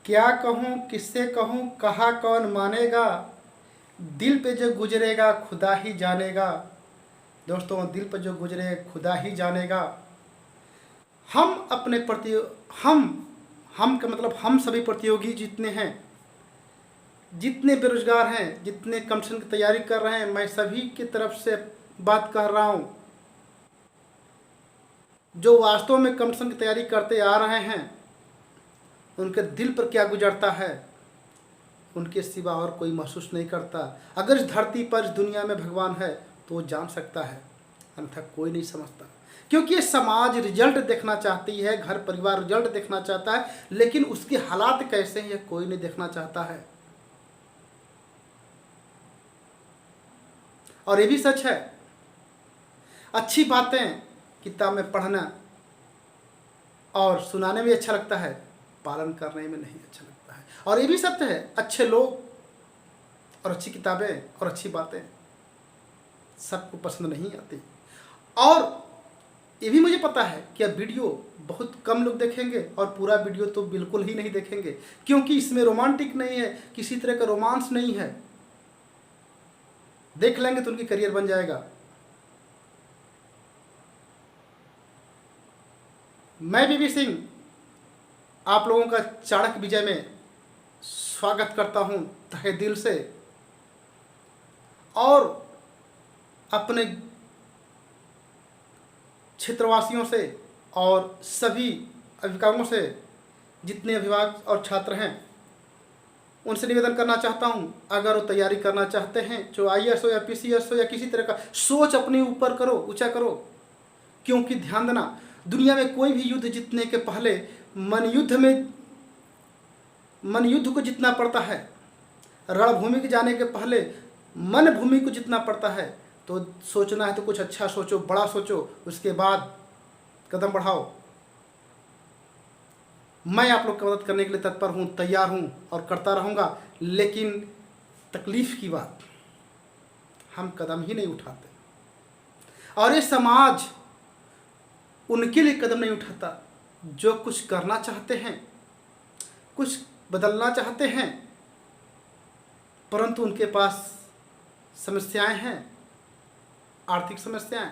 क्या कहूँ किससे कहूँ कहा कौन मानेगा, दिल पे जो गुजरेगा खुदा ही जानेगा। दोस्तों, दिल पे जो गुजरे खुदा ही जानेगा। हम अपने प्रति हम का मतलब हम सभी प्रतियोगी जितने हैं, जितने बेरोजगार हैं, जितने कंपटीशन की तैयारी कर रहे हैं, मैं सभी की तरफ से बात कर रहा हूँ। जो वास्तव में कंपटीशन की तैयारी करते आ रहे हैं, उनके दिल पर क्या गुजरता है उनके सिवा और कोई महसूस नहीं करता। अगर इस धरती पर इस दुनिया में भगवान है तो वो जान सकता है, अन्यथा कोई नहीं समझता। क्योंकि ये समाज रिजल्ट देखना चाहती है, घर परिवार रिजल्ट देखना चाहता है, लेकिन उसके हालात कैसे हैं ये कोई नहीं देखना चाहता है। और ये भी सच है, अच्छी बातें किताब में पढ़ना और सुनाने में अच्छा लगता है, पालन करने में नहीं अच्छा लगता है। और ये भी सत्य है, अच्छे लोग और अच्छी किताबें और अच्छी बातें सबको पसंद नहीं आती। और ये भी मुझे पता है कि अब वीडियो बहुत कम लोग देखेंगे और पूरा वीडियो तो बिल्कुल ही नहीं देखेंगे, क्योंकि इसमें रोमांटिक नहीं है, किसी तरह का रोमांस नहीं है। देख लेंगे तो उनकी करियर बन जाएगा। मैं बीबी सिंह आप लोगों का चाणक्य विजय में स्वागत करता हूं तहे दिल से, और अपने क्षेत्रवासियों से और सभी अभिभावकों से, जितने अभिभावक और छात्र हैं, उनसे निवेदन करना चाहता हूं, अगर वो तैयारी करना चाहते हैं, जो IAS हो या PCS हो या किसी तरह का, सोच अपने ऊपर करो, ऊंचा करो। क्योंकि ध्यान देना, दुनिया में कोई भी युद्ध जीतने के पहले मन युद्ध को जीतना पड़ता है। रणभूमि के जाने के पहले मन भूमि को जीतना पड़ता है। तो सोचना है तो कुछ अच्छा सोचो, बड़ा सोचो, उसके बाद कदम बढ़ाओ। मैं आप लोग की मदद करने के लिए तत्पर हूँ, तैयार हूँ और करता रहूँगा। लेकिन तकलीफ़ की बात, हम कदम ही नहीं उठाते और ये समाज उनके लिए कदम नहीं उठाता जो कुछ करना चाहते हैं, कुछ बदलना चाहते हैं, परंतु उनके पास समस्याएं हैं, आर्थिक समस्याएं।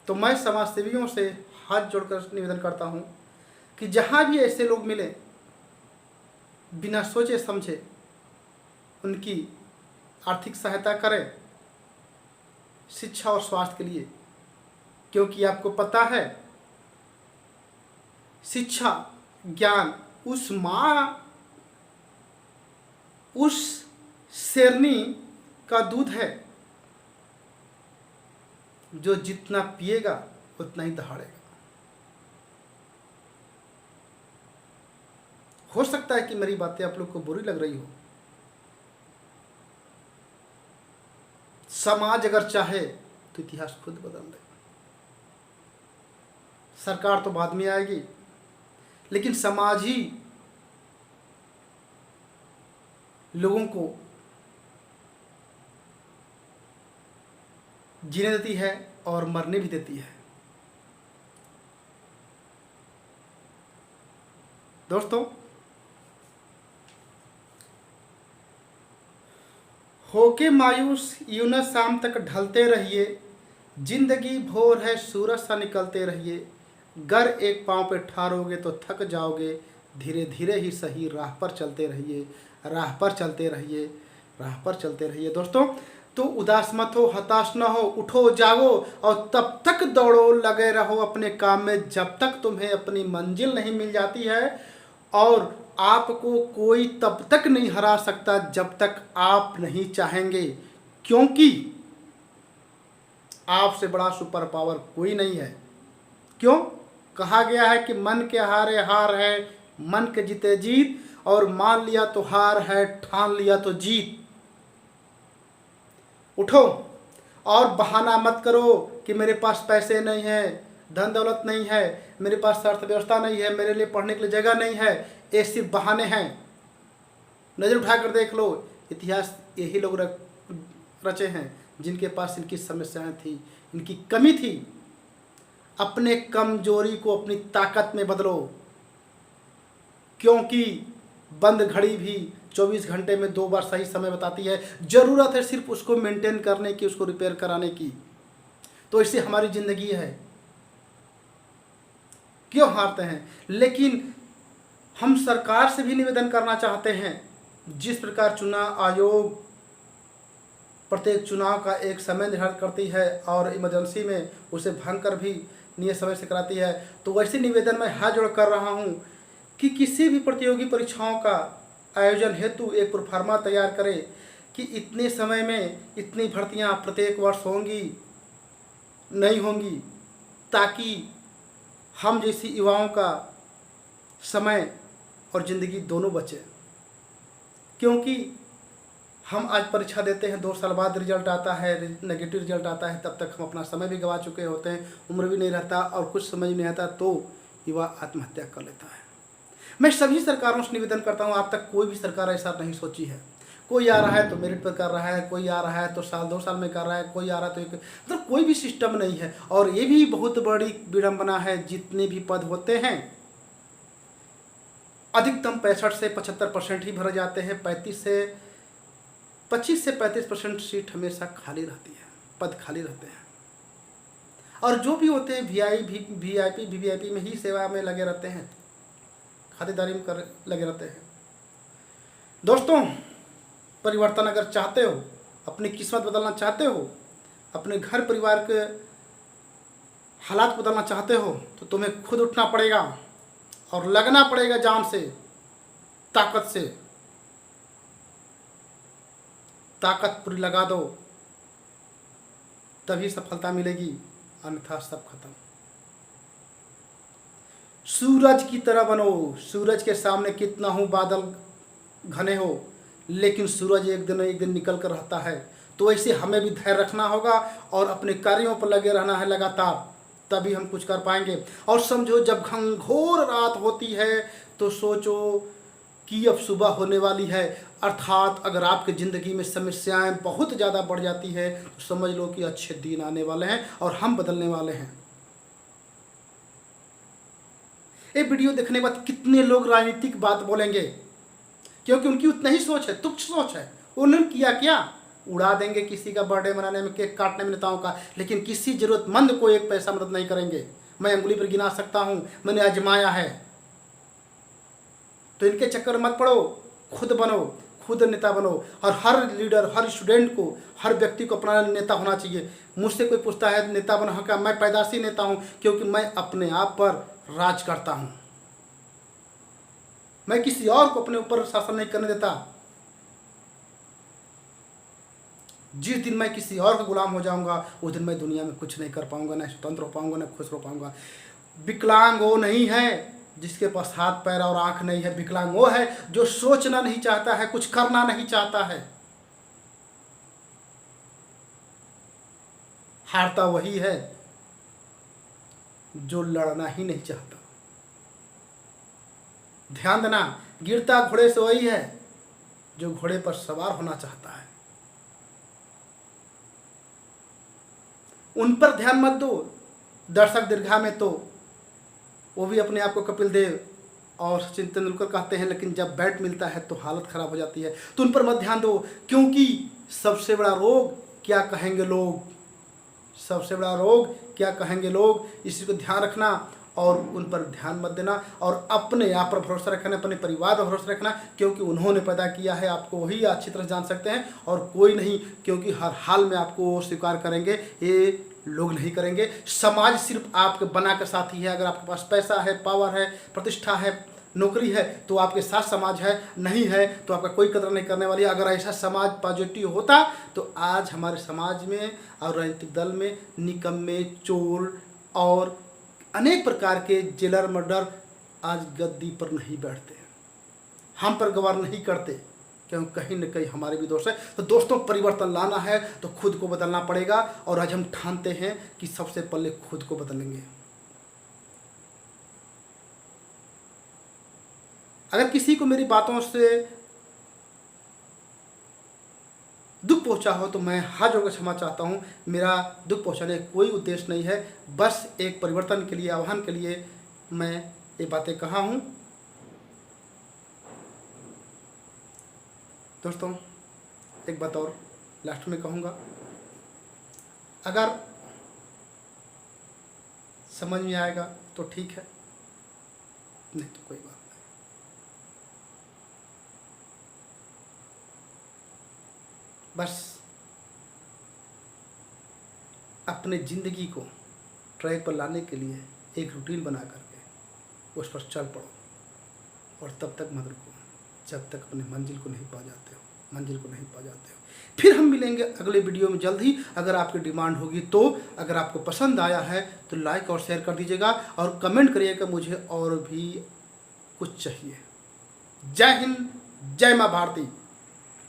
तो मैं समाज सेवियों से हाथ जोड़कर निवेदन करता हूं कि जहां भी ऐसे लोग मिले, बिना सोचे समझे उनकी आर्थिक सहायता करें, शिक्षा और स्वास्थ्य के लिए। क्योंकि आपको पता है, शिक्षा ज्ञान उस शेरनी का दूध है जो जितना पिएगा उतना ही दहाड़ेगा। हो सकता है कि मेरी बातें आप लोग को बुरी लग रही हो। समाज अगर चाहे तो इतिहास खुद बदल दे। सरकार तो बाद में आएगी, लेकिन समाज ही लोगों को जीने देती है और मरने भी देती है। दोस्तों, होके मायूस यूं न शाम तक ढलते रहिए, जिंदगी भोर है सूरज सा निकलते रहिए। गर एक पांव पे ठारोगे तो थक जाओगे, धीरे धीरे ही सही राह पर चलते रहिए, राह पर चलते रहिए, राह पर चलते रहिए। दोस्तों, तो उदास मत हो, हताश न हो, उठो जागो और तब तक दौड़ो, लगे रहो अपने काम में जब तक तुम्हें अपनी मंजिल नहीं मिल जाती है। और आपको कोई तब तक नहीं हरा सकता जब तक आप नहीं चाहेंगे, क्योंकि आपसे बड़ा सुपर पावर कोई नहीं है। क्यों? कहा गया है कि मन के हारे हार है, मन के जीते जीत, और मान लिया तो हार है, ठान लिया तो जीत। उठो और बहाना मत करो कि मेरे पास पैसे नहीं है, धन दौलत नहीं है, मेरे पास अर्थव्यवस्था नहीं है, मेरे लिए पढ़ने के लिए जगह नहीं है। ये सिर्फ बहाने हैं। नज़र उठाकर देख लो, इतिहास यही लोग रचे हैं जिनके पास इनकी समस्याएं थी, इनकी कमी थी। अपने कमजोरी को अपनी ताकत में बदलो। क्योंकि बंद घड़ी भी 24 घंटे में 2 बार सही समय बताती है। ज़रूरत है सिर्फ उसको मेंटेन करने की, उसको रिपेयर कराने की। तो इससे हमारी ज़िंदगी है, क्यों हारते हैं? लेकिन हम सरकार से भी निवेदन करना चाहते हैं, जिस प्रकार चुनाव आयोग प्रत्येक चुनाव का एक समय निर्धारित करती है और इमरजेंसी में उसे भंग कर भी नियत समय से कराती है, तो वैसे निवेदन मैं हाथ जोड़ कर रहा हूँ कि किसी भी प्रतियोगी परीक्षाओं का आयोजन हेतु एक प्रोफार्मा तैयार करें कि इतने समय में इतनी भर्तियाँ प्रत्येक वर्ष होंगी, नहीं होंगी, ताकि हम जैसी युवाओं का समय और ज़िंदगी दोनों बचे। क्योंकि हम आज परीक्षा देते हैं, 2 साल बाद रिजल्ट आता है, नेगेटिव रिजल्ट आता है, तब तक हम अपना समय भी गंवा चुके होते हैं, उम्र भी नहीं रहता और कुछ समझ नहीं आता, तो युवा आत्महत्या कर लेता है। मैं सभी सरकारों से निवेदन करता हूँ, आज तक कोई भी सरकार ऐसा नहीं सोची है। कोई आ रहा है तो मेरिट पर कर रहा है, कोई आ रहा है तो साल 2 साल में कर रहा है, कोई आ रहा है तो एक, मतलब कोई भी सिस्टम नहीं है। और ये भी बहुत बड़ी विडंबना है, जितने भी पद होते हैं अधिकतम 65 से 75% ही भरे जाते हैं। 25 से 35% सीट हमेशा खाली रहती है, पद खाली रहते हैं। और जो भी होते हैं वीआईपी वीवीआईपी में ही सेवा में लगे रहते हैं, खातिरदारी में कर लगे रहते हैं। दोस्तों, परिवर्तन अगर चाहते हो, अपनी किस्मत बदलना चाहते हो, अपने घर परिवार के हालात बदलना चाहते हो, तो तुम्हें खुद उठना पड़ेगा और लगना पड़ेगा जान से, ताकत से। ताकत पूरी लगा दो, तभी सफलता मिलेगी, अन्यथा सब खत्म। सूरज की तरह बनो। सूरज के सामने कितना हो बादल घने हो, लेकिन सूरज एक दिन निकल कर रहता है। तो ऐसे हमें भी धैर्य रखना होगा और अपने कार्यों पर लगे रहना है लगातार, तभी हम कुछ कर पाएंगे। और समझो, जब घनघोर रात होती है तो सोचो कि अब सुबह होने वाली है। अर्थात अगर आपकी ज़िंदगी में समस्याएं बहुत ज़्यादा बढ़ जाती है तो समझ लो कि अच्छे दिन आने वाले हैं और हम बदलने वाले हैं। ये वीडियो देखने के बाद कितने लोग राजनीतिक बात बोलेंगे, क्योंकि उनकी उतना ही सोच है, तुच्छ सोच है। उन्होंने किया क्या? उड़ा देंगे किसी का बर्थडे मनाने में, केक काटने में नेताओं का, लेकिन किसी जरूरतमंद को एक पैसा मदद नहीं करेंगे। मैं अंगुली पर गिना सकता हूँ, मैंने आजमाया है। तो इनके चक्कर मत पड़ो, खुद बनो, खुद नेता बनो। और हर लीडर, हर स्टूडेंट को, हर व्यक्ति को अपना नेता होना चाहिए। मुझसे कोई पूछता है नेता बना क्या? मैं पैदाशी नेता हूँ, क्योंकि मैं अपने आप पर राज करता हूँ। मैं किसी और को अपने ऊपर शासन नहीं करने देता। जिस दिन मैं किसी और का गुलाम हो जाऊंगा, उस दिन मैं दुनिया में कुछ नहीं कर पाऊंगा, ना स्वतंत्र हो पाऊंगा, ना खुश हो पाऊंगा। विकलांग वो नहीं है जिसके पास हाथ पैर और आंख नहीं है। विकलांग वो है जो सोचना नहीं चाहता है, कुछ करना नहीं चाहता है। हारता वही है जो लड़ना ही नहीं चाहता। ध्यान देना, गिरता घोड़े से वही है जो घोड़े पर सवार होना चाहता है। उन पर ध्यान मत दो। दर्शक दीर्घा में तो वो भी अपने आप को कपिल देव और सचिन तेंदुलकर कहते हैं, लेकिन जब बैट मिलता है तो हालत खराब हो जाती है। तो उन पर मत ध्यान दो, क्योंकि सबसे बड़ा रोग क्या कहेंगे लोग, सबसे बड़ा रोग क्या कहेंगे लोग, इसी को ध्यान रखना और उन पर ध्यान मत देना। और अपने आप पर भरोसा रखना, अपने परिवार पर भरोसा रखना, क्योंकि उन्होंने पैदा किया है, आपको वही अच्छी तरह जान सकते हैं और कोई नहीं। क्योंकि हर हाल में आपको स्वीकार करेंगे, ये लोग नहीं करेंगे। समाज सिर्फ आपके बना के साथी है। अगर आपके पास पैसा है, पावर है, प्रतिष्ठा है, नौकरी है, तो आपके साथ समाज है, नहीं है तो आपका कोई कदर नहीं करने वाली है। अगर ऐसा समाज पॉजिटिव होता तो आज हमारे समाज में और राजनीतिक दल में निकम्मे, चोर और अनेक प्रकार के जेलर, मर्डर आज गद्दी पर नहीं बैठते, हम पर गवार नहीं करते, क्योंकि कहीं न कहीं हमारे भी दोष है। तो दोस्तों, परिवर्तन लाना है तो खुद को बदलना पड़ेगा और आज हम ठानते हैं कि सबसे पहले खुद को बदलेंगे। अगर किसी को मेरी बातों से दुख पहुंचा हो तो मैं हाथ जोड़कर क्षमा चाहता हूं। मेरा दुख पहुंचाने का कोई उद्देश्य नहीं है, बस एक परिवर्तन के लिए, आह्वान के लिए मैं ये बातें कहा हूं। दोस्तों एक बात और लास्ट में कहूँगा, अगर समझ में आएगा तो ठीक है, नहीं तो कोई बात नहीं। बस अपने ज़िंदगी को ट्रैक पर लाने के लिए एक रूटीन बना करके उस पर चल पड़ो, और तब तक मत रुको जब तक अपने मंजिल को नहीं पा जाते हो। फिर हम मिलेंगे अगले वीडियो में जल्द ही। अगर आपकी डिमांड होगी तो, अगर आपको पसंद आया है तो लाइक और शेयर कर दीजिएगा, और कमेंट करिएगा मुझे और भी कुछ चाहिए। जय हिंद, जय माँ भारती।